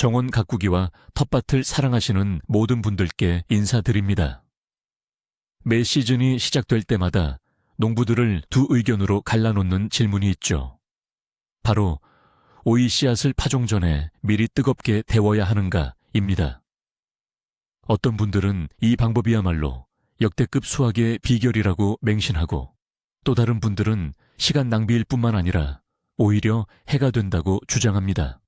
정원 가꾸기와 텃밭을 사랑하시는 모든 분들께 인사드립니다. 매 시즌이 시작될 때마다 농부들을 두 의견으로 갈라놓는 질문이 있죠. 바로 오이 씨앗을 파종 전에 미리 뜨겁게 데워야 하는가입니다. 어떤 분들은 이 방법이야말로 역대급 수확의 비결이라고 맹신하고, 또 다른 분들은 시간 낭비일 뿐만 아니라 오히려 해가 된다고 주장합니다.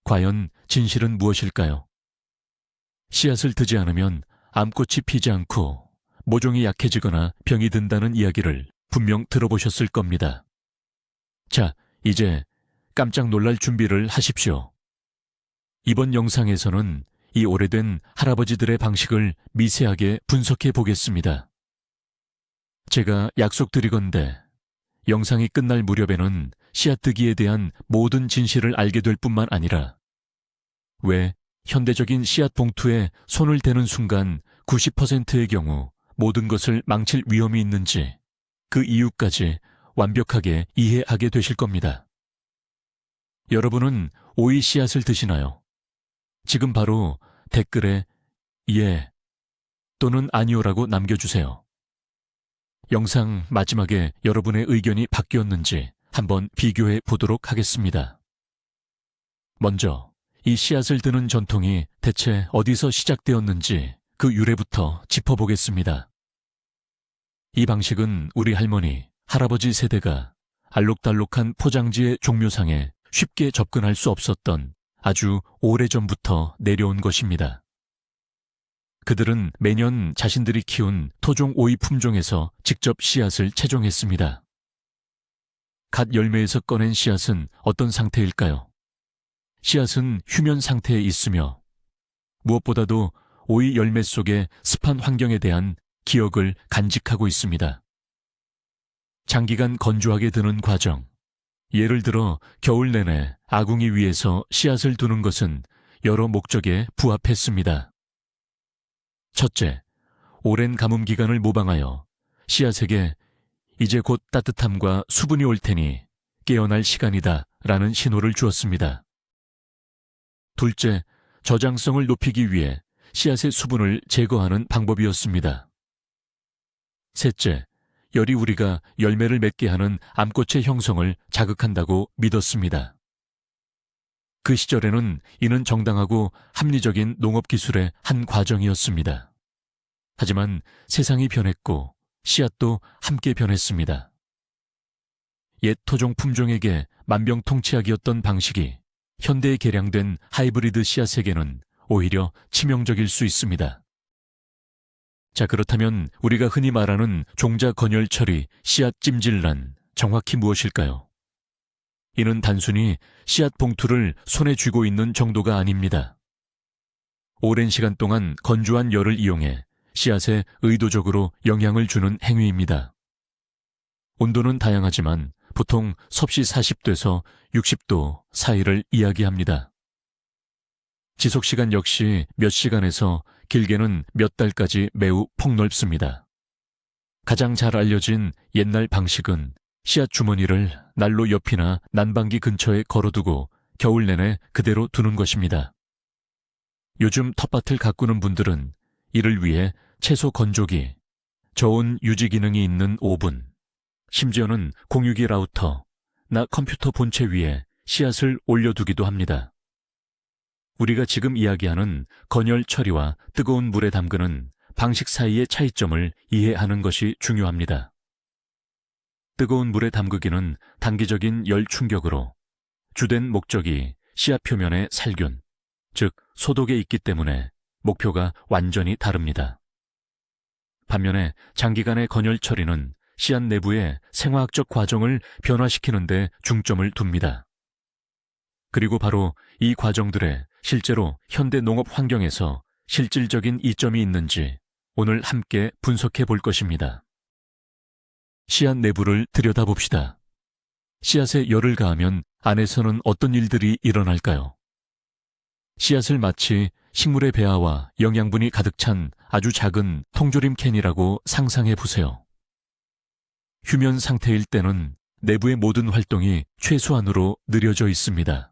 과연 진실은 무엇일까요? 씨앗을 드지 않으면 암꽃이 피지 않고 모종이 약해지거나 병이 든다는 이야기를 분명 들어보셨을 겁니다. 자, 이제 깜짝 놀랄 준비를 하십시오. 이번 영상에서는 이 오래된 할아버지들의 방식을 미세하게 분석해 보겠습니다. 제가 약속드리건대 영상이 끝날 무렵에는 씨앗뜨기에 대한 모든 진실을 알게 될 뿐만 아니라 왜 현대적인 씨앗 봉투에 손을 대는 순간 90%의 경우 모든 것을 망칠 위험이 있는지, 그 이유까지 완벽하게 이해하게 되실 겁니다. 여러분은 오이 씨앗을 드시나요? 지금 바로 댓글에 예 또는 아니오라고 남겨주세요. 영상 마지막에 여러분의 의견이 바뀌었는지 한번 비교해 보도록 하겠습니다. 먼저 이 씨앗을 드는 전통이 대체 어디서 시작되었는지 그 유래부터 짚어보겠습니다. 이 방식은 우리 할머니, 할아버지 세대가 알록달록한 포장지의 종묘상에 쉽게 접근할 수 없었던 아주 오래전부터 내려온 것입니다. 그들은 매년 자신들이 키운 토종 오이 품종에서 직접 씨앗을 채종했습니다. 갓 열매에서 꺼낸 씨앗은 어떤 상태일까요? 씨앗은 휴면 상태에 있으며 무엇보다도 오이 열매 속의 습한 환경에 대한 기억을 간직하고 있습니다. 장기간 건조하게 드는 과정, 예를 들어 겨울 내내 아궁이 위에서 씨앗을 두는 것은 여러 목적에 부합했습니다. 첫째, 오랜 가뭄 기간을 모방하여 씨앗에게 이제 곧 따뜻함과 수분이 올 테니 깨어날 시간이다 라는 신호를 주었습니다. 둘째, 저장성을 높이기 위해 씨앗의 수분을 제거하는 방법이었습니다. 셋째, 열이 우리가 열매를 맺게 하는 암꽃의 형성을 자극한다고 믿었습니다. 그 시절에는 이는 정당하고 합리적인 농업기술의 한 과정이었습니다. 하지만 세상이 변했고 씨앗도 함께 변했습니다. 옛 토종 품종에게 만병통치약이었던 방식이 현대에 개량된 하이브리드 씨앗에게는 오히려 치명적일 수 있습니다. 자, 그렇다면 우리가 흔히 말하는 종자 건열 처리, 씨앗 찜질란, 정확히 무엇일까요? 이는 단순히 씨앗 봉투를 손에 쥐고 있는 정도가 아닙니다. 오랜 시간 동안 건조한 열을 이용해 씨앗에 의도적으로 영향을 주는 행위입니다. 온도는 다양하지만 보통 섭씨 40도에서 60도 사이를 이야기합니다. 지속시간 역시 몇 시간에서 길게는 몇 달까지 매우 폭넓습니다. 가장 잘 알려진 옛날 방식은 씨앗 주머니를 난로 옆이나 난방기 근처에 걸어두고 겨울 내내 그대로 두는 것입니다. 요즘 텃밭을 가꾸는 분들은 이를 위해 채소 건조기, 저온 유지 기능이 있는 오븐, 심지어는 공유기 라우터, 나 컴퓨터 본체 위에 씨앗을 올려두기도 합니다. 우리가 지금 이야기하는 건열 처리와 뜨거운 물에 담그는 방식 사이의 차이점을 이해하는 것이 중요합니다. 뜨거운 물에 담그기는 단기적인 열 충격으로 주된 목적이 씨앗 표면의 살균, 즉 소독에 있기 때문에 목표가 완전히 다릅니다. 반면에 장기간의 건열 처리는 씨앗 내부의 생화학적 과정을 변화시키는 데 중점을 둡니다. 그리고 바로 이 과정들에 실제로 현대 농업 환경에서 실질적인 이점이 있는지 오늘 함께 분석해 볼 것입니다. 씨앗 내부를 들여다봅시다. 씨앗에 열을 가하면 안에서는 어떤 일들이 일어날까요? 씨앗을 마치 식물의 배아와 영양분이 가득 찬 아주 작은 통조림 캔이라고 상상해 보세요. 휴면 상태일 때는 내부의 모든 활동이 최소한으로 느려져 있습니다.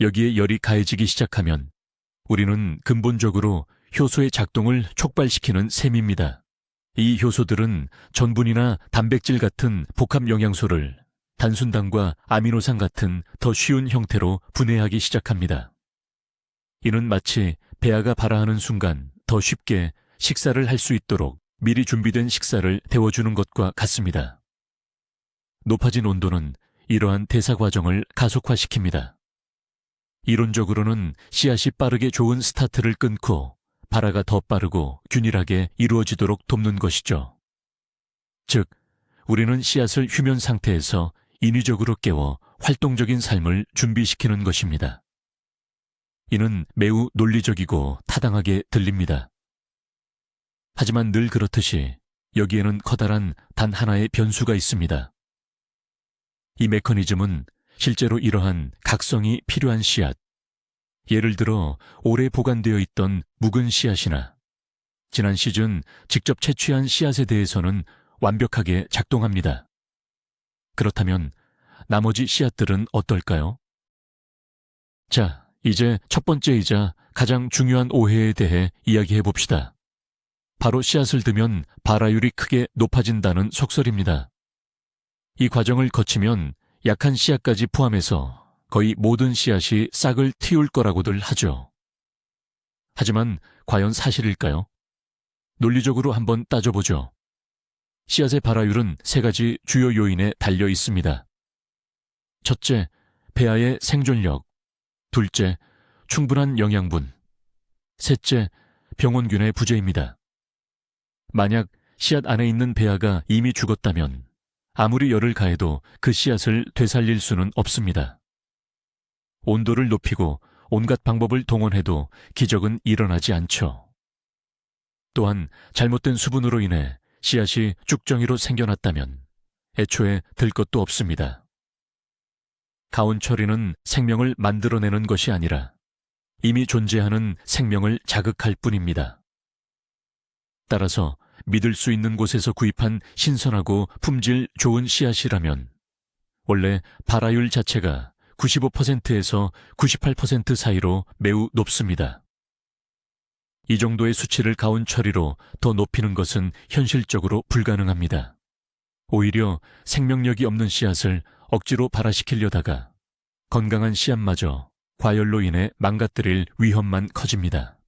여기에 열이 가해지기 시작하면 우리는 근본적으로 효소의 작동을 촉발시키는 셈입니다. 이 효소들은 전분이나 단백질 같은 복합 영양소를 단순당과 아미노산 같은 더 쉬운 형태로 분해하기 시작합니다. 이는 마치 배아가 발아하는 순간 더 쉽게 식사를 할 수 있도록 미리 준비된 식사를 데워주는 것과 같습니다. 높아진 온도는 이러한 대사 과정을 가속화시킵니다. 이론적으로는 씨앗이 빠르게 좋은 스타트를 끊고 발아가 더 빠르고 균일하게 이루어지도록 돕는 것이죠. 즉, 우리는 씨앗을 휴면 상태에서 인위적으로 깨워 활동적인 삶을 준비시키는 것입니다. 이는 매우 논리적이고 타당하게 들립니다. 하지만 늘 그렇듯이 여기에는 커다란 단 하나의 변수가 있습니다. 이 메커니즘은 실제로 이러한 각성이 필요한 씨앗, 예를 들어 오래 보관되어 있던 묵은 씨앗이나 지난 시즌 직접 채취한 씨앗에 대해서는 완벽하게 작동합니다. 그렇다면 나머지 씨앗들은 어떨까요? 자, 이제 첫 번째이자 가장 중요한 오해에 대해 이야기해 봅시다. 바로 씨앗을 두면 발화율이 크게 높아진다는 속설입니다. 이 과정을 거치면 약한 씨앗까지 포함해서 거의 모든 씨앗이 싹을 틔울 거라고들 하죠. 하지만 과연 사실일까요? 논리적으로 한번 따져보죠. 씨앗의 발화율은 세 가지 주요 요인에 달려 있습니다. 첫째, 배아의 생존력. 둘째, 충분한 영양분. 셋째, 병원균의 부재입니다. 만약 씨앗 안에 있는 배아가 이미 죽었다면 아무리 열을 가해도 그 씨앗을 되살릴 수는 없습니다. 온도를 높이고 온갖 방법을 동원해도 기적은 일어나지 않죠. 또한 잘못된 수분으로 인해 씨앗이 쭉정이로 생겨났다면 애초에 들 것도 없습니다. 가온 처리는 생명을 만들어내는 것이 아니라 이미 존재하는 생명을 자극할 뿐입니다. 따라서 믿을 수 있는 곳에서 구입한 신선하고 품질 좋은 씨앗이라면 원래 발화율 자체가 95%에서 98% 사이로 매우 높습니다. 이 정도의 수치를 가온 처리로 더 높이는 것은 현실적으로 불가능합니다. 오히려 생명력이 없는 씨앗을 억지로 발화시키려다가 건강한 씨앗마저 과열로 인해 망가뜨릴 위험만 커집니다.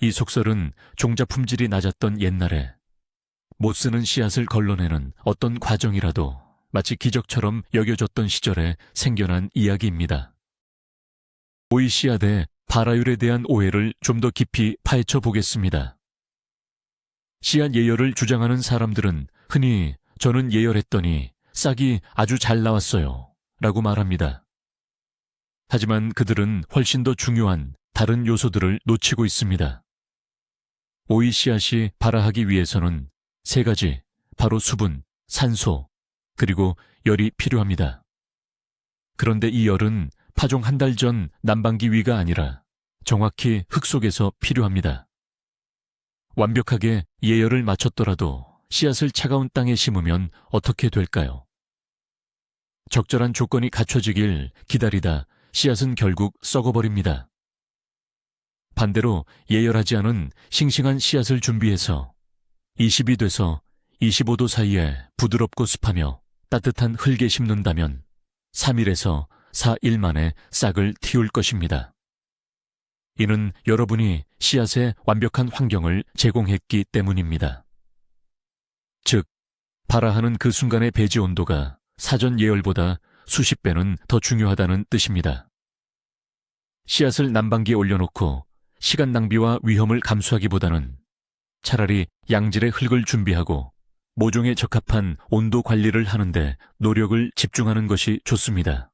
이 속설은 종자 품질이 낮았던 옛날에 못 쓰는 씨앗을 걸러내는 어떤 과정이라도 마치 기적처럼 여겨졌던 시절에 생겨난 이야기입니다. 오이 씨앗의 발화율에 대한 오해를 좀 더 깊이 파헤쳐 보겠습니다. 씨앗 예열을 주장하는 사람들은 흔히 저는 예열했더니 싹이 아주 잘 나왔어요 라고 말합니다. 하지만 그들은 훨씬 더 중요한 다른 요소들을 놓치고 있습니다. 오이 씨앗이 발화하기 위해서는 세 가지, 바로 수분, 산소, 그리고 열이 필요합니다. 그런데 이 열은 파종 한 달 전 난방기 위가 아니라 정확히 흙 속에서 필요합니다. 완벽하게 예열을 마쳤더라도 씨앗을 차가운 땅에 심으면 어떻게 될까요? 적절한 조건이 갖춰지길 기다리다 씨앗은 결국 썩어버립니다. 반대로 예열하지 않은 싱싱한 씨앗을 준비해서 20이 돼서 25도 사이에 부드럽고 습하며 따뜻한 흙에 심는다면 3일에서 4일 만에 싹을 틔울 것입니다. 이는 여러분이 씨앗에 완벽한 환경을 제공했기 때문입니다. 즉, 발화하는 그 순간의 배지 온도가 사전 예열보다 수십 배는 더 중요하다는 뜻입니다. 씨앗을 난방기에 올려놓고 시간 낭비와 위험을 감수하기보다는 차라리 양질의 흙을 준비하고 모종에 적합한 온도 관리를 하는데 노력을 집중하는 것이 좋습니다.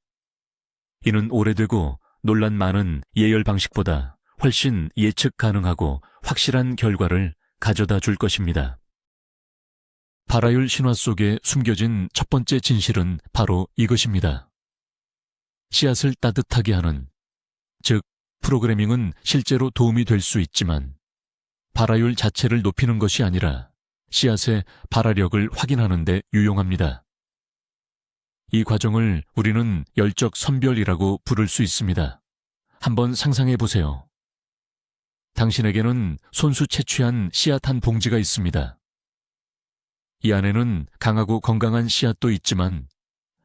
이는 오래되고 논란 많은 예열 방식보다 훨씬 예측 가능하고 확실한 결과를 가져다 줄 것입니다. 발화율 신화 속에 숨겨진 첫 번째 진실은 바로 이것입니다. 씨앗을 따뜻하게 하는, 즉 프로그래밍은 실제로 도움이 될 수 있지만 발화율 자체를 높이는 것이 아니라 씨앗의 발화력을 확인하는 데 유용합니다. 이 과정을 우리는 열적 선별이라고 부를 수 있습니다. 한번 상상해 보세요. 당신에게는 손수 채취한 씨앗 한 봉지가 있습니다. 이 안에는 강하고 건강한 씨앗도 있지만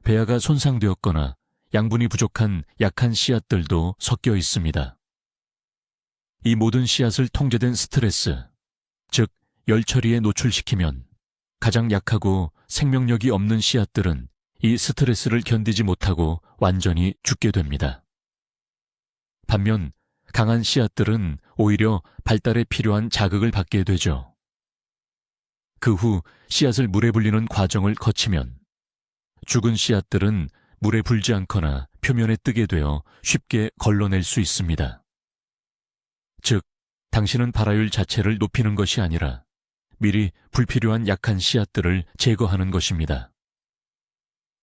배아가 손상되었거나 양분이 부족한 약한 씨앗들도 섞여 있습니다. 이 모든 씨앗을 통제된 스트레스, 즉 열 처리에 노출시키면 가장 약하고 생명력이 없는 씨앗들은 이 스트레스를 견디지 못하고 완전히 죽게 됩니다. 반면 강한 씨앗들은 오히려 발달에 필요한 자극을 받게 되죠. 그 후 씨앗을 물에 불리는 과정을 거치면 죽은 씨앗들은 물에 불지 않거나 표면에 뜨게 되어 쉽게 걸러낼 수 있습니다. 즉, 당신은 발화율 자체를 높이는 것이 아니라 미리 불필요한 약한 씨앗들을 제거하는 것입니다.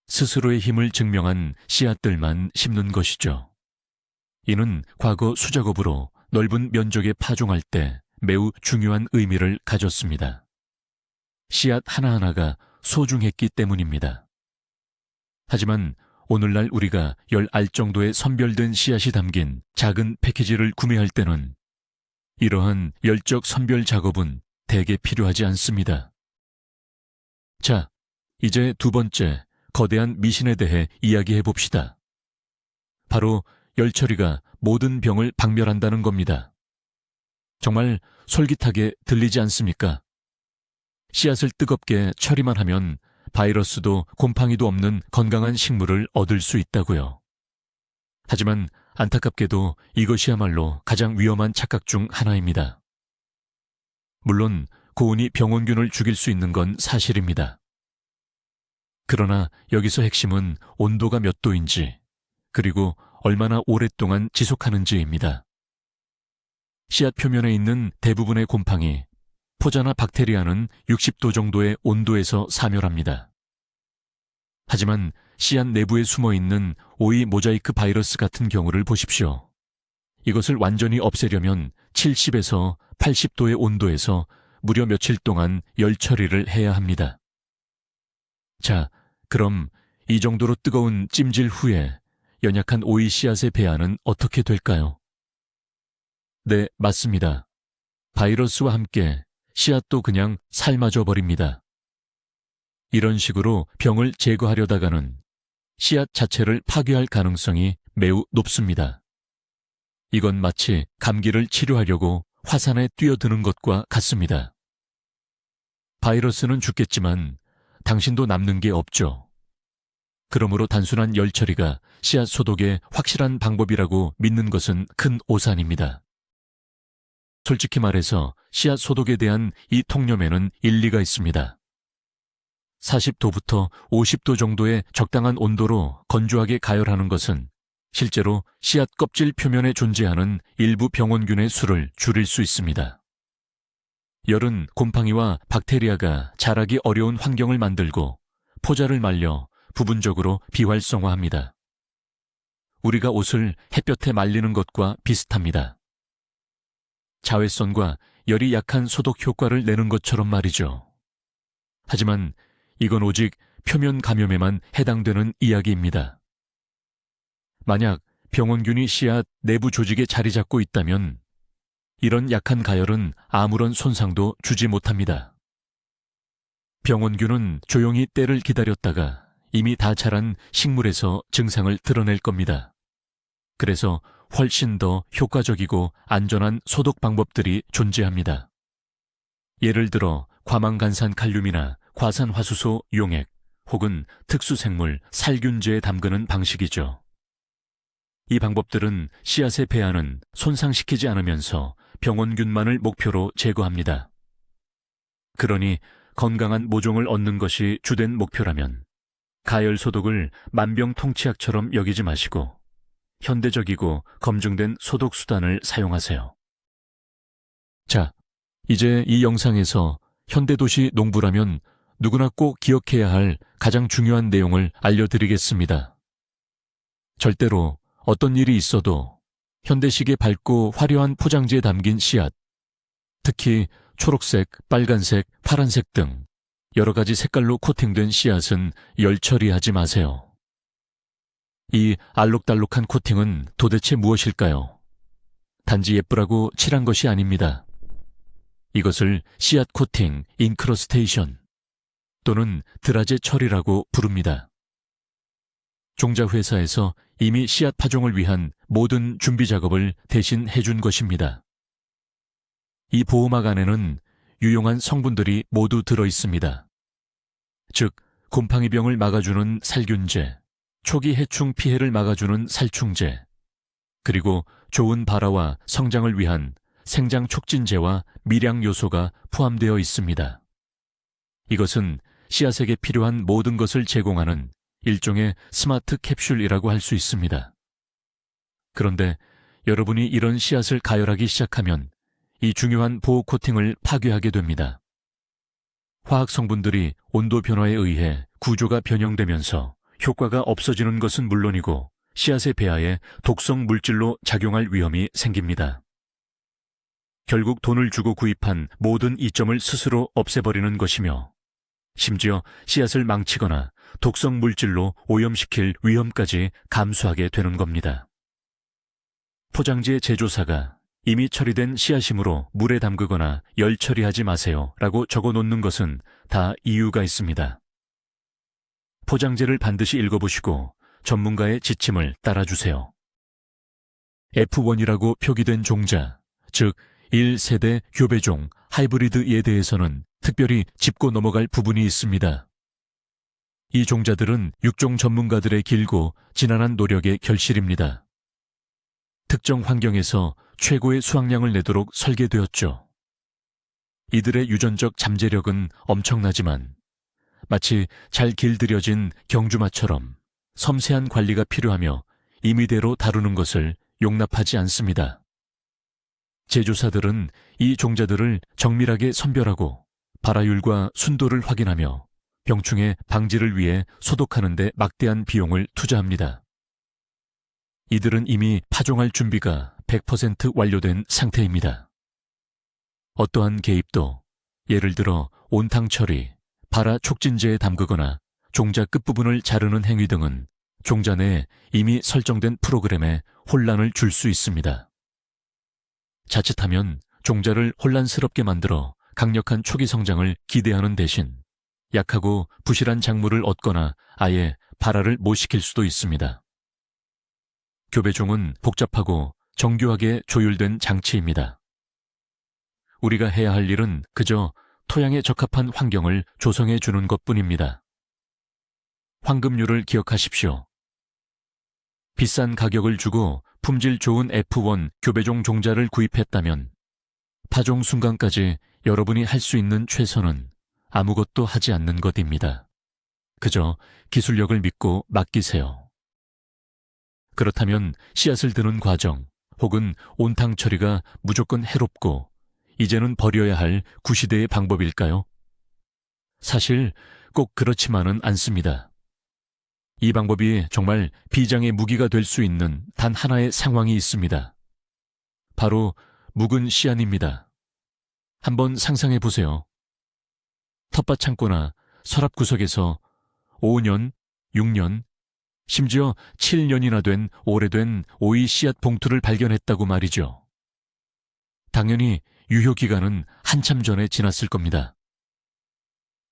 스스로의 힘을 증명한 씨앗들만 심는 것이죠. 이는 과거 수작업으로 넓은 면적에 파종할 때 매우 중요한 의미를 가졌습니다. 씨앗 하나하나가 소중했기 때문입니다. 하지만 오늘날 우리가 10알 정도의 선별된 씨앗이 담긴 작은 패키지를 구매할 때는 이러한 열적 선별 작업은 대개 필요하지 않습니다. 자, 이제 두 번째 거대한 미신에 대해 이야기해 봅시다. 바로 열 처리가 모든 병을 박멸한다는 겁니다. 정말 솔깃하게 들리지 않습니까? 씨앗을 뜨겁게 처리만 하면 바이러스도 곰팡이도 없는 건강한 식물을 얻을 수 있다고요. 하지만 안타깝게도 이것이야말로 가장 위험한 착각 중 하나입니다. 물론 고온이 병원균을 죽일 수 있는 건 사실입니다. 그러나 여기서 핵심은 온도가 몇 도인지, 그리고 얼마나 오랫동안 지속하는지입니다. 씨앗 표면에 있는 대부분의 곰팡이, 포자나 박테리아는 60도 정도의 온도에서 사멸합니다. 하지만 씨앗 내부에 숨어있는 오이 모자이크 바이러스 같은 경우를 보십시오. 이것을 완전히 없애려면 70에서 80도의 온도에서 무려 며칠 동안 열 처리를 해야 합니다. 자, 그럼 이 정도로 뜨거운 찜질 후에 연약한 오이 씨앗의 배아는 어떻게 될까요? 네, 맞습니다. 바이러스와 함께 씨앗도 그냥 삶아져 버립니다. 이런 식으로 병을 제거하려다가는 씨앗 자체를 파괴할 가능성이 매우 높습니다. 이건 마치 감기를 치료하려고 화산에 뛰어드는 것과 같습니다. 바이러스는 죽겠지만 당신도 남는 게 없죠. 그러므로 단순한 열 처리가 씨앗 소독의 확실한 방법이라고 믿는 것은 큰 오산입니다. 솔직히 말해서 씨앗 소독에 대한 이 통념에는 일리가 있습니다. 40도부터 50도 정도의 적당한 온도로 건조하게 가열하는 것은 실제로 씨앗 껍질 표면에 존재하는 일부 병원균의 수를 줄일 수 있습니다. 열은 곰팡이와 박테리아가 자라기 어려운 환경을 만들고 포자를 말려 부분적으로 비활성화합니다. 우리가 옷을 햇볕에 말리는 것과 비슷합니다. 자외선과 열이 약한 소독 효과를 내는 것처럼 말이죠. 하지만 이건 오직 표면 감염에만 해당되는 이야기입니다. 만약 병원균이 씨앗 내부 조직에 자리 잡고 있다면 이런 약한 가열은 아무런 손상도 주지 못합니다. 병원균은 조용히 때를 기다렸다가 이미 다 자란 식물에서 증상을 드러낼 겁니다. 그래서 훨씬 더 효과적이고 안전한 소독 방법들이 존재합니다. 예를 들어 과망간산 칼륨이나 과산화수소 용액 혹은 특수생물 살균제에 담그는 방식이죠. 이 방법들은 씨앗의 배아는 손상시키지 않으면서 병원균만을 목표로 제거합니다. 그러니 건강한 모종을 얻는 것이 주된 목표라면 가열 소독을 만병통치약처럼 여기지 마시고 현대적이고 검증된 소독 수단을 사용하세요. 자, 이제 이 영상에서 현대도시 농부라면 누구나 꼭 기억해야 할 가장 중요한 내용을 알려드리겠습니다. 절대로 어떤 일이 있어도 현대식의 밝고 화려한 포장지에 담긴 씨앗, 특히 초록색, 빨간색, 파란색 등 여러 가지 색깔로 코팅된 씨앗은 열 처리하지 마세요. 이 알록달록한 코팅은 도대체 무엇일까요? 단지 예쁘라고 칠한 것이 아닙니다. 이것을 씨앗 코팅, 인크러스테이션 또는 드라제 처리라고 부릅니다. 종자회사에서 이미 씨앗 파종을 위한 모든 준비 작업을 대신 해준 것입니다. 이 보호막 안에는 유용한 성분들이 모두 들어 있습니다. 즉, 곰팡이병을 막아주는 살균제, 초기 해충 피해를 막아주는 살충제, 그리고 좋은 발화와 성장을 위한 생장 촉진제와 밀양 요소가 포함되어 있습니다. 이것은 씨앗에게 필요한 모든 것을 제공하는 일종의 스마트 캡슐이라고 할 수 있습니다. 그런데 여러분이 이런 씨앗을 가열하기 시작하면 이 중요한 보호 코팅을 파괴하게 됩니다. 화학 성분들이 온도 변화에 의해 구조가 변형되면서 효과가 없어지는 것은 물론이고 씨앗의 배아에 독성 물질로 작용할 위험이 생깁니다. 결국 돈을 주고 구입한 모든 이점을 스스로 없애버리는 것이며 심지어 씨앗을 망치거나 독성 물질로 오염시킬 위험까지 감수하게 되는 겁니다. 포장지의 제조사가 이미 처리된 씨앗이므로 물에 담그거나 열 처리하지 마세요 라고 적어 놓는 것은 다 이유가 있습니다. 포장지를 반드시 읽어보시고 전문가의 지침을 따라주세요. F1이라고 표기된 종자, 즉 1세대 교배종 하이브리드에 대해서는 특별히 짚고 넘어갈 부분이 있습니다. 이 종자들은 육종 전문가들의 길고 지난한 노력의 결실입니다. 특정 환경에서 최고의 수확량을 내도록 설계되었죠. 이들의 유전적 잠재력은 엄청나지만 마치 잘 길들여진 경주마처럼 섬세한 관리가 필요하며 임의대로 다루는 것을 용납하지 않습니다. 제조사들은 이 종자들을 정밀하게 선별하고 발화율과 순도를 확인하며 병충해 방지를 위해 소독하는 데 막대한 비용을 투자합니다. 이들은 이미 파종할 준비가 100% 완료된 상태입니다. 어떠한 개입도, 예를 들어 온탕 처리, 발화 촉진제에 담그거나 종자 끝부분을 자르는 행위 등은 종자 내에 이미 설정된 프로그램에 혼란을 줄 수 있습니다. 자칫하면 종자를 혼란스럽게 만들어 강력한 초기 성장을 기대하는 대신 약하고 부실한 작물을 얻거나 아예 발화를 못 시킬 수도 있습니다. 교배종은 복잡하고 정교하게 조율된 장치입니다. 우리가 해야 할 일은 그저 토양에 적합한 환경을 조성해 주는 것뿐입니다. 황금률을 기억하십시오. 비싼 가격을 주고 품질 좋은 F1 교배종 종자를 구입했다면 파종 순간까지 여러분이 할 수 있는 최선은 아무것도 하지 않는 것입니다. 그저 기술력을 믿고 맡기세요. 그렇다면 씨앗을 드는 과정 혹은 온탕 처리가 무조건 해롭고 이제는 버려야 할 구시대의 방법일까요? 사실 꼭 그렇지만은 않습니다. 이 방법이 정말 비장의 무기가 될 수 있는 단 하나의 상황이 있습니다. 바로 묵은 씨앗입니다. 한번 상상해 보세요. 텃밭 창고나 서랍 구석에서 5년, 6년, 심지어 7년이나 된 오래된 오이 씨앗 봉투를 발견했다고 말이죠. 당연히 유효 기간은 한참 전에 지났을 겁니다.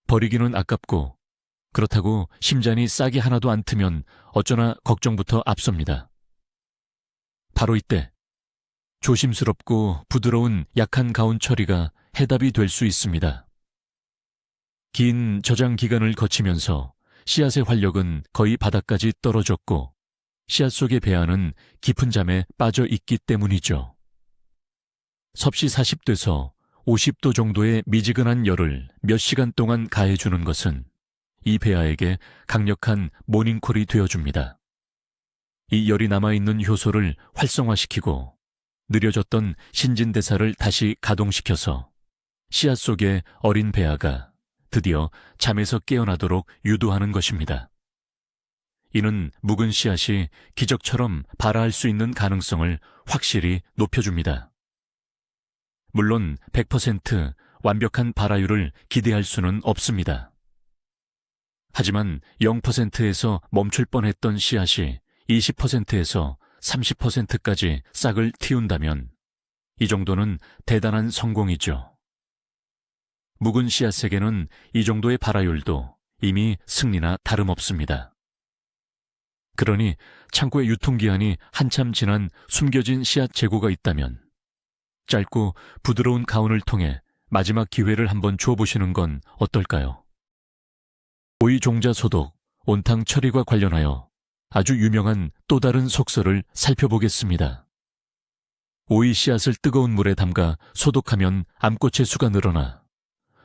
버리기는 아깝고 그렇다고 심잔이 싹이 하나도 안 트면 어쩌나 걱정부터 앞섭니다. 바로 이때 조심스럽고 부드러운 약한 가온 처리가 해답이 될 수 있습니다. 긴 저장 기간을 거치면서 씨앗의 활력은 거의 바닥까지 떨어졌고 씨앗 속의 배아는 깊은 잠에 빠져 있기 때문이죠. 섭씨 40도에서 50도 정도의 미지근한 열을 몇 시간 동안 가해주는 것은 이 배아에게 강력한 모닝콜이 되어줍니다. 이 열이 남아있는 효소를 활성화시키고 느려졌던 신진대사를 다시 가동시켜서 씨앗 속의 어린 배아가 드디어 잠에서 깨어나도록 유도하는 것입니다. 이는 묵은 씨앗이 기적처럼 발화할 수 있는 가능성을 확실히 높여줍니다. 물론 100% 완벽한 발화율을 기대할 수는 없습니다. 하지만 0%에서 멈출 뻔했던 씨앗이 20%에서 30%까지 싹을 틔운다면 이 정도는 대단한 성공이죠. 묵은 씨앗에게는 이 정도의 발화율도 이미 승리나 다름없습니다. 그러니 창고의 유통기한이 한참 지난 숨겨진 씨앗 재고가 있다면 짧고 부드러운 가온을 통해 마지막 기회를 한번 줘보시는 건 어떨까요? 오이 종자 소독, 온탕 처리와 관련하여 아주 유명한 또 다른 속설을 살펴보겠습니다. 오이 씨앗을 뜨거운 물에 담가 소독하면 암꽃의 수가 늘어나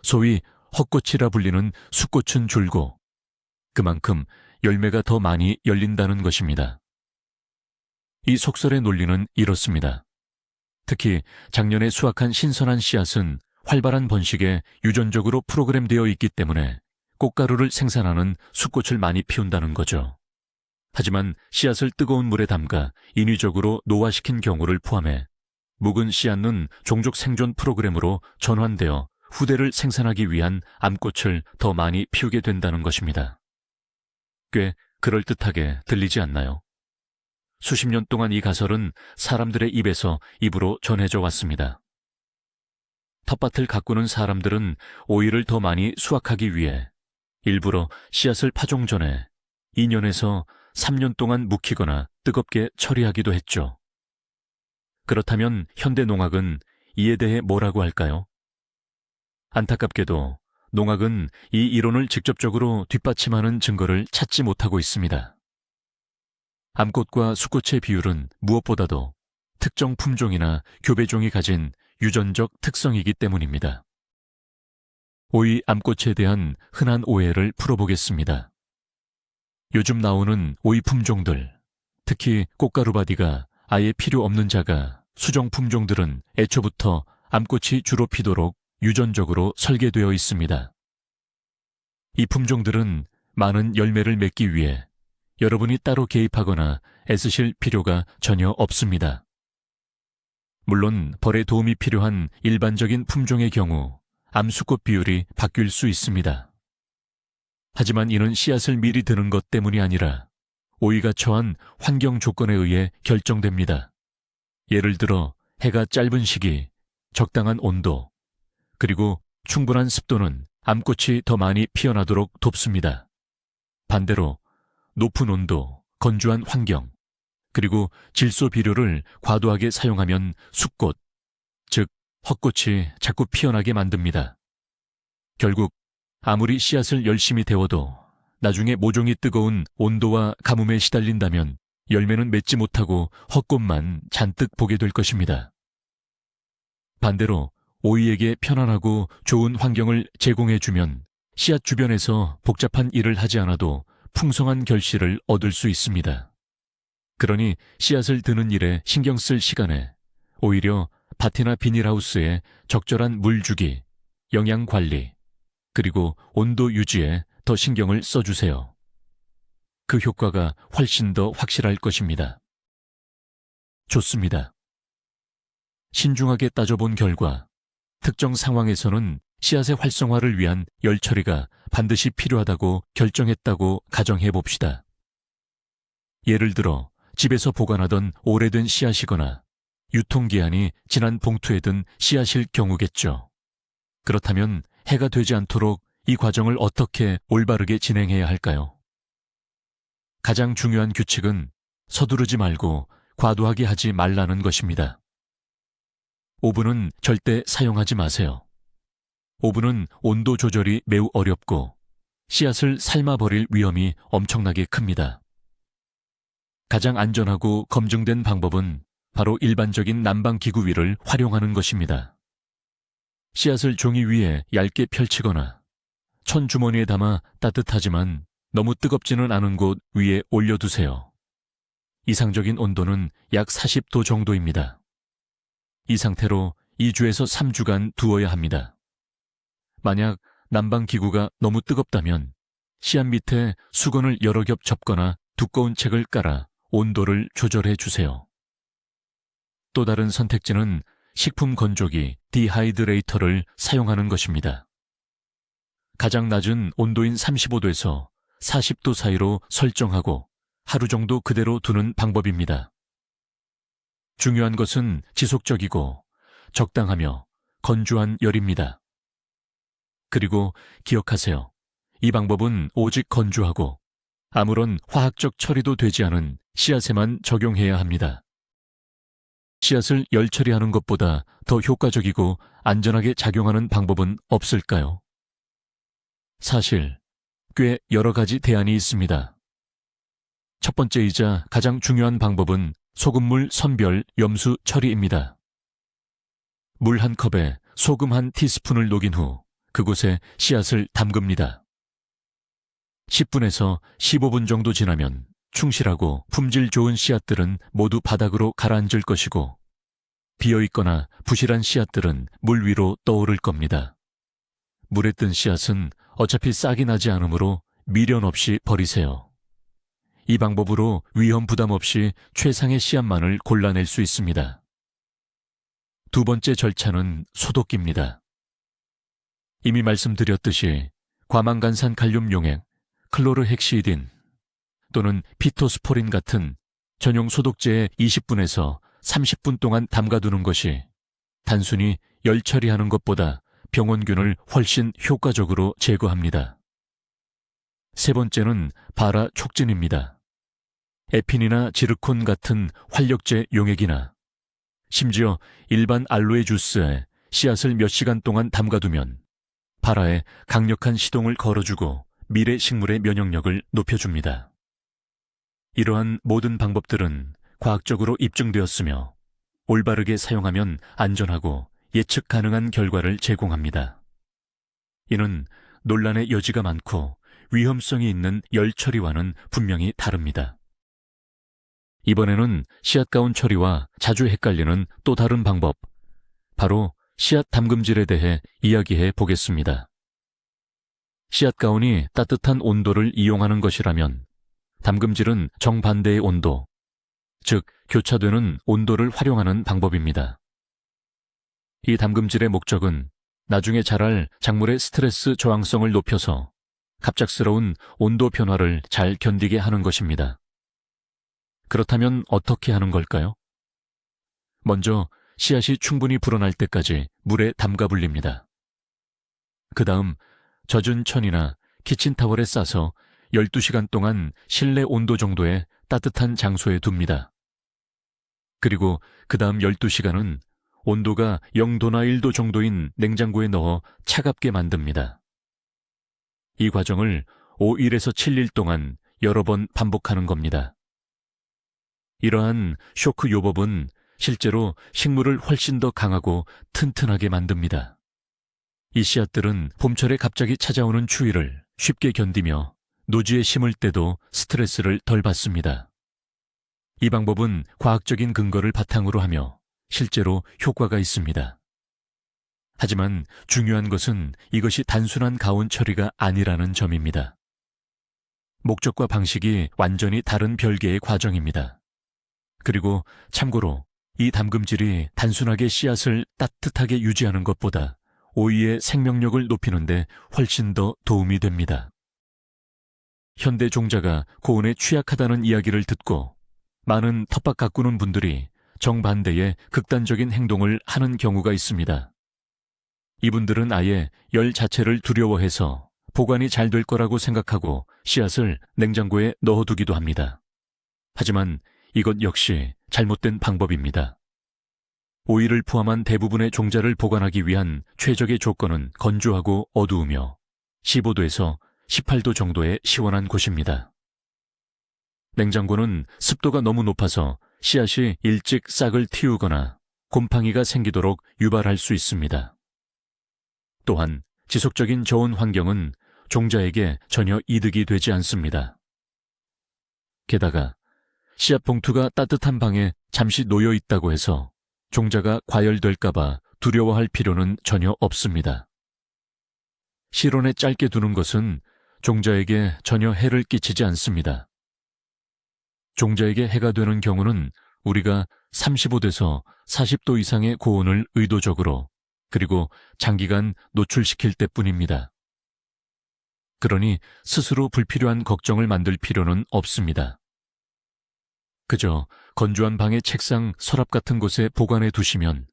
소위 헛꽃이라 불리는 숫꽃은 줄고 그만큼 열매가 더 많이 열린다는 것입니다. 이 속설의 논리는 이렇습니다. 특히 작년에 수확한 신선한 씨앗은 활발한 번식에 유전적으로 프로그램되어 있기 때문에 꽃가루를 생산하는 숫꽃을 많이 피운다는 거죠. 하지만 씨앗을 뜨거운 물에 담가 인위적으로 노화시킨 경우를 포함해 묵은 씨앗은 종족 생존 프로그램으로 전환되어 후대를 생산하기 위한 암꽃을 더 많이 피우게 된다는 것입니다. 꽤 그럴듯하게 들리지 않나요? 수십 년 동안 이 가설은 사람들의 입에서 입으로 전해져 왔습니다. 텃밭을 가꾸는 사람들은 오이를 더 많이 수확하기 위해 일부러 씨앗을 파종 전에 2년에서 3년 동안 묵히거나 뜨겁게 처리하기도 했죠. 그렇다면 현대 농학은 이에 대해 뭐라고 할까요? 안타깝게도 농학은 이 이론을 직접적으로 뒷받침하는 증거를 찾지 못하고 있습니다. 암꽃과 숫꽃의 비율은 무엇보다도 특정 품종이나 교배종이 가진 유전적 특성이기 때문입니다. 오이 암꽃에 대한 흔한 오해를 풀어보겠습니다. 요즘 나오는 오이 품종들, 특히 꽃가루바디가 아예 필요 없는 자가 수정 품종들은 애초부터 암꽃이 주로 피도록 유전적으로 설계되어 있습니다. 이 품종들은 많은 열매를 맺기 위해 여러분이 따로 개입하거나 애쓰실 필요가 전혀 없습니다. 물론 벌에 도움이 필요한 일반적인 품종의 경우 암수꽃 비율이 바뀔 수 있습니다. 하지만 이는 씨앗을 미리 드는 것 때문이 아니라 오이가 처한 환경 조건에 의해 결정됩니다. 예를 들어 해가 짧은 시기, 적당한 온도, 그리고 충분한 습도는 암꽃이 더 많이 피어나도록 돕습니다. 반대로 높은 온도, 건조한 환경, 그리고 질소 비료를 과도하게 사용하면 숫꽃, 즉 헛꽃이 자꾸 피어나게 만듭니다. 결국 아무리 씨앗을 열심히 데워도 나중에 모종이 뜨거운 온도와 가뭄에 시달린다면 열매는 맺지 못하고 헛꽃만 잔뜩 보게 될 것입니다. 반대로 오이에게 편안하고 좋은 환경을 제공해주면 씨앗 주변에서 복잡한 일을 하지 않아도 풍성한 결실을 얻을 수 있습니다. 그러니 씨앗을 드는 일에 신경 쓸 시간에 오히려 밭이나 비닐하우스에 적절한 물 주기, 영양 관리, 그리고 온도 유지에 더 신경을 써주세요. 그 효과가 훨씬 더 확실할 것입니다. 좋습니다. 신중하게 따져본 결과 특정 상황에서는 씨앗의 활성화를 위한 열 처리가 반드시 필요하다고 결정했다고 가정해 봅시다. 예를 들어 집에서 보관하던 오래된 씨앗이거나 유통기한이 지난 봉투에 든 씨앗일 경우겠죠. 그렇다면 해가 되지 않도록 이 과정을 어떻게 올바르게 진행해야 할까요? 가장 중요한 규칙은 서두르지 말고 과도하게 하지 말라는 것입니다. 오븐은 절대 사용하지 마세요. 오븐은 온도 조절이 매우 어렵고 씨앗을 삶아버릴 위험이 엄청나게 큽니다. 가장 안전하고 검증된 방법은 바로 일반적인 난방기구 위를 활용하는 것입니다. 씨앗을 종이 위에 얇게 펼치거나 천 주머니에 담아 따뜻하지만 너무 뜨겁지는 않은 곳 위에 올려두세요. 이상적인 온도는 약 40도 정도입니다. 이 상태로 2주에서 3주간 두어야 합니다. 만약 난방기구가 너무 뜨겁다면 씨앗 밑에 수건을 여러 겹 접거나 두꺼운 책을 깔아 온도를 조절해 주세요. 또 다른 선택지는 식품 건조기 디하이드레이터를 사용하는 것입니다. 가장 낮은 온도인 35도에서 40도 사이로 설정하고 하루 정도 그대로 두는 방법입니다. 중요한 것은 지속적이고 적당하며 건조한 열입니다. 그리고 기억하세요. 이 방법은 오직 건조하고 아무런 화학적 처리도 되지 않은 씨앗에만 적용해야 합니다. 씨앗을 열 처리하는 것보다 더 효과적이고 안전하게 작용하는 방법은 없을까요? 사실 꽤 여러 가지 대안이 있습니다. 첫 번째이자 가장 중요한 방법은 소금물 선별 염수 처리입니다. 물 한 컵에 소금 한 티스푼을 녹인 후 그곳에 씨앗을 담급니다. 10분에서 15분 정도 지나면 충실하고 품질 좋은 씨앗들은 모두 바닥으로 가라앉을 것이고 비어있거나 부실한 씨앗들은 물 위로 떠오를 겁니다. 물에 뜬 씨앗은 어차피 싹이 나지 않으므로 미련 없이 버리세요. 이 방법으로 위험 부담 없이 최상의 씨앗만을 골라낼 수 있습니다. 두 번째 절차는 소독기입니다. 이미 말씀드렸듯이 과망간산 칼륨 용액, 클로르헥시딘 또는 피토스포린 같은 전용 소독제에 20분에서 30분 동안 담가두는 것이 단순히 열 처리하는 것보다 병원균을 훨씬 효과적으로 제거합니다. 세 번째는 발화 촉진입니다. 에핀이나 지르콘 같은 활력제 용액이나 심지어 일반 알로에 주스에 씨앗을 몇 시간 동안 담가두면 발화에 강력한 시동을 걸어주고 미래 식물의 면역력을 높여줍니다. 이러한 모든 방법들은 과학적으로 입증되었으며 올바르게 사용하면 안전하고 예측 가능한 결과를 제공합니다. 이는 논란의 여지가 많고 위험성이 있는 열 처리와는 분명히 다릅니다. 이번에는 씨앗 가온 처리와 자주 헷갈리는 또 다른 방법, 바로 씨앗 담금질에 대해 이야기해 보겠습니다. 씨앗 가온이 따뜻한 온도를 이용하는 것이라면 담금질은 정반대의 온도, 즉 교차되는 온도를 활용하는 방법입니다. 이 담금질의 목적은 나중에 자랄 작물의 스트레스 저항성을 높여서 갑작스러운 온도 변화를 잘 견디게 하는 것입니다. 그렇다면 어떻게 하는 걸까요? 먼저 씨앗이 충분히 불어날 때까지 물에 담가 불립니다. 그 다음 젖은 천이나 키친타월에 싸서 12시간 동안 실내 온도 정도의 따뜻한 장소에 둡니다. 그리고 그 다음 12시간은 온도가 0도나 1도 정도인 냉장고에 넣어 차갑게 만듭니다. 이 과정을 5일에서 7일 동안 여러 번 반복하는 겁니다. 이러한 쇼크 요법은 실제로 식물을 훨씬 더 강하고 튼튼하게 만듭니다. 이 씨앗들은 봄철에 갑자기 찾아오는 추위를 쉽게 견디며 노지에 심을 때도 스트레스를 덜 받습니다. 이 방법은 과학적인 근거를 바탕으로 하며 실제로 효과가 있습니다. 하지만 중요한 것은 이것이 단순한 가온 처리가 아니라는 점입니다. 목적과 방식이 완전히 다른 별개의 과정입니다. 그리고 참고로 이 담금질이 단순하게 씨앗을 따뜻하게 유지하는 것보다 오이의 생명력을 높이는 데 훨씬 더 도움이 됩니다. 현대 종자가 고온에 취약하다는 이야기를 듣고 많은 텃밭 가꾸는 분들이 정반대의 극단적인 행동을 하는 경우가 있습니다. 이분들은 아예 열 자체를 두려워해서 보관이 잘 될 거라고 생각하고 씨앗을 냉장고에 넣어두기도 합니다. 하지만 이것 역시 잘못된 방법입니다. 오이를 포함한 대부분의 종자를 보관하기 위한 최적의 조건은 건조하고 어두우며 15도에서 18도 정도의 시원한 곳입니다. 냉장고는 습도가 너무 높아서 씨앗이 일찍 싹을 틔우거나 곰팡이가 생기도록 유발할 수 있습니다. 또한 지속적인 저온 환경은 종자에게 전혀 이득이 되지 않습니다. 게다가 씨앗 봉투가 따뜻한 방에 잠시 놓여 있다고 해서 종자가 과열될까봐 두려워할 필요는 전혀 없습니다. 실온에 짧게 두는 것은 종자에게 전혀 해를 끼치지 않습니다. 종자에게 해가 되는 경우는 우리가 35도에서 40도 이상의 고온을 의도적으로 그리고 장기간 노출시킬 때뿐입니다. 그러니 스스로 불필요한 걱정을 만들 필요는 없습니다. 그저 건조한 방의 책상, 서랍 같은 곳에 보관해 두시면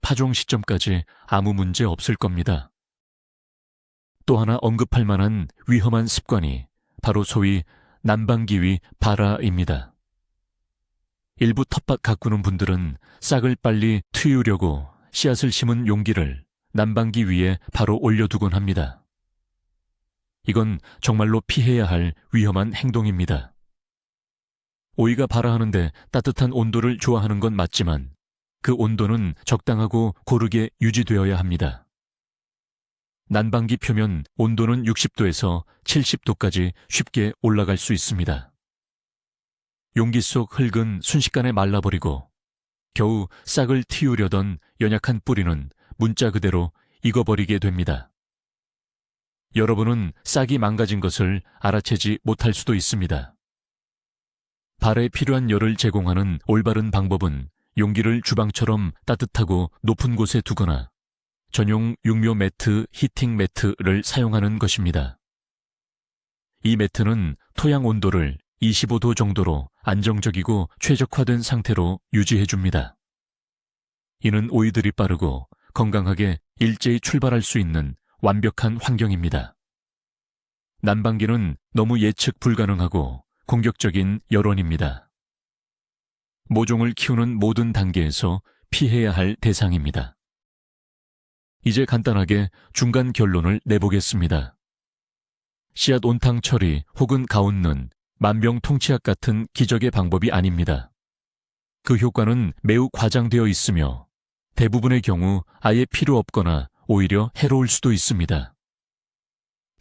파종 시점까지 아무 문제 없을 겁니다. 또 하나 언급할 만한 위험한 습관이 바로 소위 난방기위 발화입니다. 일부 텃밭 가꾸는 분들은 싹을 빨리 트이우려고 씨앗을 심은 용기를 난방기 위에 바로 올려두곤 합니다. 이건 정말로 피해야 할 위험한 행동입니다. 오이가 발화하는데 따뜻한 온도를 좋아하는 건 맞지만 그 온도는 적당하고 고르게 유지되어야 합니다. 난방기 표면 온도는 60도에서 70도까지 쉽게 올라갈 수 있습니다. 용기 속 흙은 순식간에 말라버리고 겨우 싹을 틔우려던 연약한 뿌리는 문자 그대로 익어버리게 됩니다. 여러분은 싹이 망가진 것을 알아채지 못할 수도 있습니다. 발에 필요한 열을 제공하는 올바른 방법은 용기를 주방처럼 따뜻하고 높은 곳에 두거나 전용 육묘 매트, 히팅 매트를 사용하는 것입니다. 이 매트는 토양 온도를 25도 정도로 안정적이고 최적화된 상태로 유지해줍니다. 이는 오이들이 빠르고 건강하게 일제히 출발할 수 있는 완벽한 환경입니다. 난방기는 너무 예측 불가능하고 공격적인 여론입니다. 모종을 키우는 모든 단계에서 피해야 할 대상입니다. 이제 간단하게 중간 결론을 내보겠습니다. 씨앗 온탕 처리 혹은 가온는 만병통치약 같은 기적의 방법이 아닙니다. 그 효과는 매우 과장되어 있으며 대부분의 경우 아예 필요 없거나 오히려 해로울 수도 있습니다.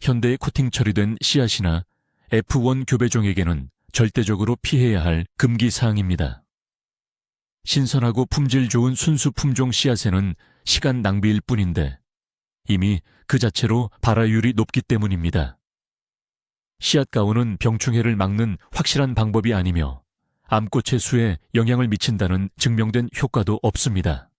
현대에 코팅 처리된 씨앗이나 F1 교배종에게는 절대적으로 피해야 할 금기 사항입니다. 신선하고 품질 좋은 순수 품종 씨앗에는 시간 낭비일 뿐인데 이미 그 자체로 발화율이 높기 때문입니다. 씨앗 가온은 병충해를 막는 확실한 방법이 아니며 암꽃의 수에 영향을 미친다는 증명된 효과도 없습니다.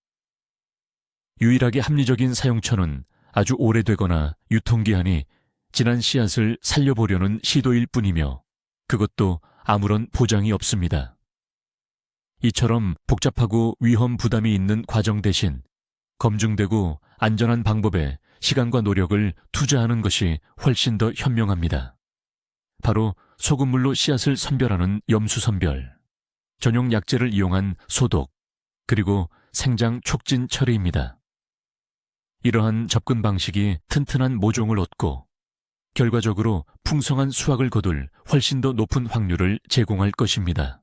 유일하게 합리적인 사용처는 아주 오래되거나 유통기한이 지난 씨앗을 살려보려는 시도일 뿐이며 그것도 아무런 보장이 없습니다. 이처럼 복잡하고 위험 부담이 있는 과정 대신 검증되고 안전한 방법에 시간과 노력을 투자하는 것이 훨씬 더 현명합니다. 바로 소금물로 씨앗을 선별하는 염수선별, 전용 약재를 이용한 소독, 그리고 생장 촉진 처리입니다. 이러한 접근 방식이 튼튼한 모종을 얻고 결과적으로 풍성한 수확을 거둘 훨씬 더 높은 확률을 제공할 것입니다.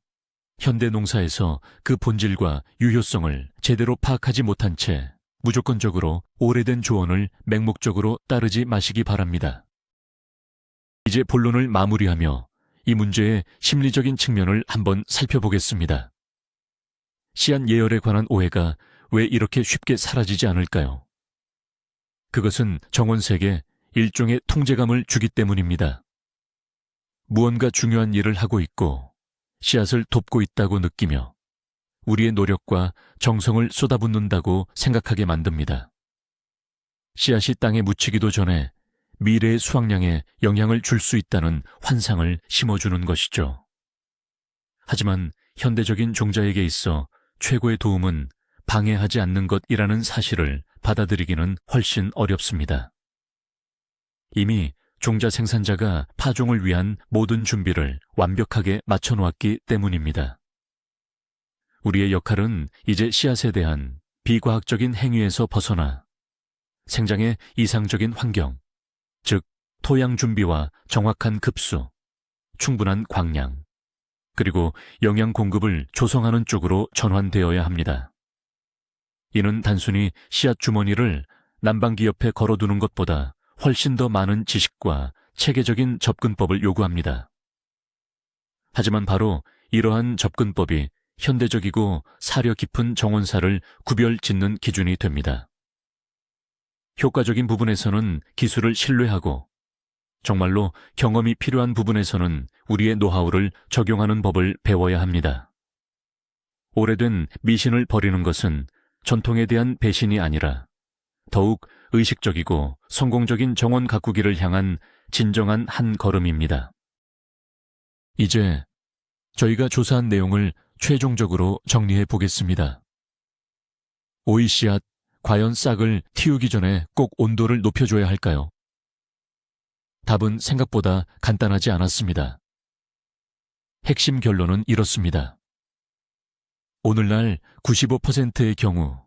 현대 농사에서 그 본질과 유효성을 제대로 파악하지 못한 채 무조건적으로 오래된 조언을 맹목적으로 따르지 마시기 바랍니다. 이제 본론을 마무리하며 이 문제의 심리적인 측면을 한번 살펴보겠습니다. 씨앗 예열에 관한 오해가 왜 이렇게 쉽게 사라지지 않을까요? 그것은 정원색에 일종의 통제감을 주기 때문입니다. 무언가 중요한 일을 하고 있고 씨앗을 돕고 있다고 느끼며 우리의 노력과 정성을 쏟아붓는다고 생각하게 만듭니다. 씨앗이 땅에 묻히기도 전에 미래의 수확량에 영향을 줄 수 있다는 환상을 심어주는 것이죠. 하지만 현대적인 종자에게 있어 최고의 도움은 방해하지 않는 것이라는 사실을 받아들이기는 훨씬 어렵습니다. 이미 종자 생산자가 파종을 위한 모든 준비를 완벽하게 맞춰놓았기 때문입니다. 우리의 역할은 이제 씨앗에 대한 비과학적인 행위에서 벗어나 생장의 이상적인 환경, 즉 토양 준비와 정확한 급수, 충분한 광량, 그리고 영양 공급을 조성하는 쪽으로 전환되어야 합니다. 이는 단순히 씨앗 주머니를 난방기 옆에 걸어두는 것보다 훨씬 더 많은 지식과 체계적인 접근법을 요구합니다. 하지만 바로 이러한 접근법이 현대적이고 사려 깊은 정원사를 구별짓는 기준이 됩니다. 효과적인 부분에서는 기술을 신뢰하고 정말로 경험이 필요한 부분에서는 우리의 노하우를 적용하는 법을 배워야 합니다. 오래된 미신을 버리는 것은 전통에 대한 배신이 아니라 더욱 의식적이고 성공적인 정원 가꾸기를 향한 진정한 한 걸음입니다. 이제 저희가 조사한 내용을 최종적으로 정리해 보겠습니다. 오이 씨앗, 과연 싹을 틔우기 전에 꼭 온도를 높여줘야 할까요? 답은 생각보다 간단하지 않았습니다. 핵심 결론은 이렇습니다. 오늘날 95%의 경우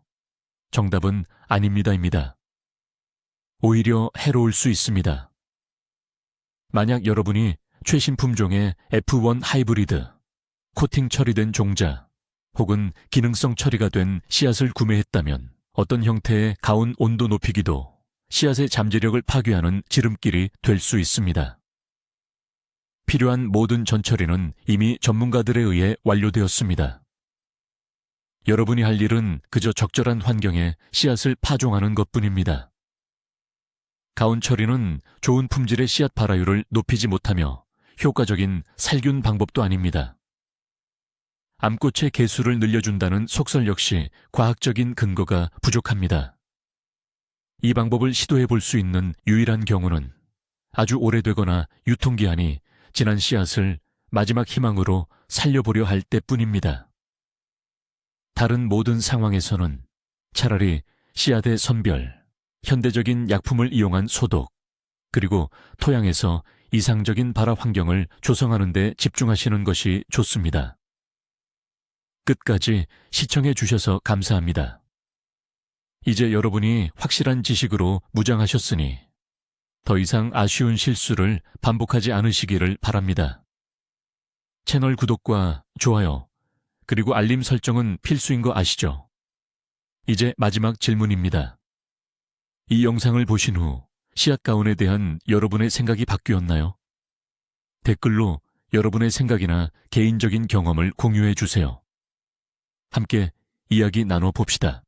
정답은 아닙니다입니다. 오히려 해로울 수 있습니다. 만약 여러분이 최신 품종의 F1 하이브리드, 코팅 처리된 종자 혹은 기능성 처리가 된 씨앗을 구매했다면 어떤 형태의 가온 온도 높이기도 씨앗의 잠재력을 파괴하는 지름길이 될 수 있습니다. 필요한 모든 전처리는 이미 전문가들에 의해 완료되었습니다. 여러분이 할 일은 그저 적절한 환경에 씨앗을 파종하는 것뿐입니다. 가온 처리는 좋은 품질의 씨앗 발화율을 높이지 못하며 효과적인 살균 방법도 아닙니다. 암꽃의 개수를 늘려준다는 속설 역시 과학적인 근거가 부족합니다. 이 방법을 시도해 볼 수 있는 유일한 경우는 아주 오래되거나 유통기한이 지난 씨앗을 마지막 희망으로 살려보려 할 때뿐입니다. 다른 모든 상황에서는 차라리 씨앗의 선별, 현대적인 약품을 이용한 소독, 그리고 토양에서 이상적인 발화 환경을 조성하는 데 집중하시는 것이 좋습니다. 끝까지 시청해 주셔서 감사합니다. 이제 여러분이 확실한 지식으로 무장하셨으니 더 이상 아쉬운 실수를 반복하지 않으시기를 바랍니다. 채널 구독과 좋아요, 그리고 알림 설정은 필수인 거 아시죠? 이제 마지막 질문입니다. 이 영상을 보신 후 씨앗 가온에 대한 여러분의 생각이 바뀌었나요? 댓글로 여러분의 생각이나 개인적인 경험을 공유해 주세요. 함께 이야기 나눠 봅시다.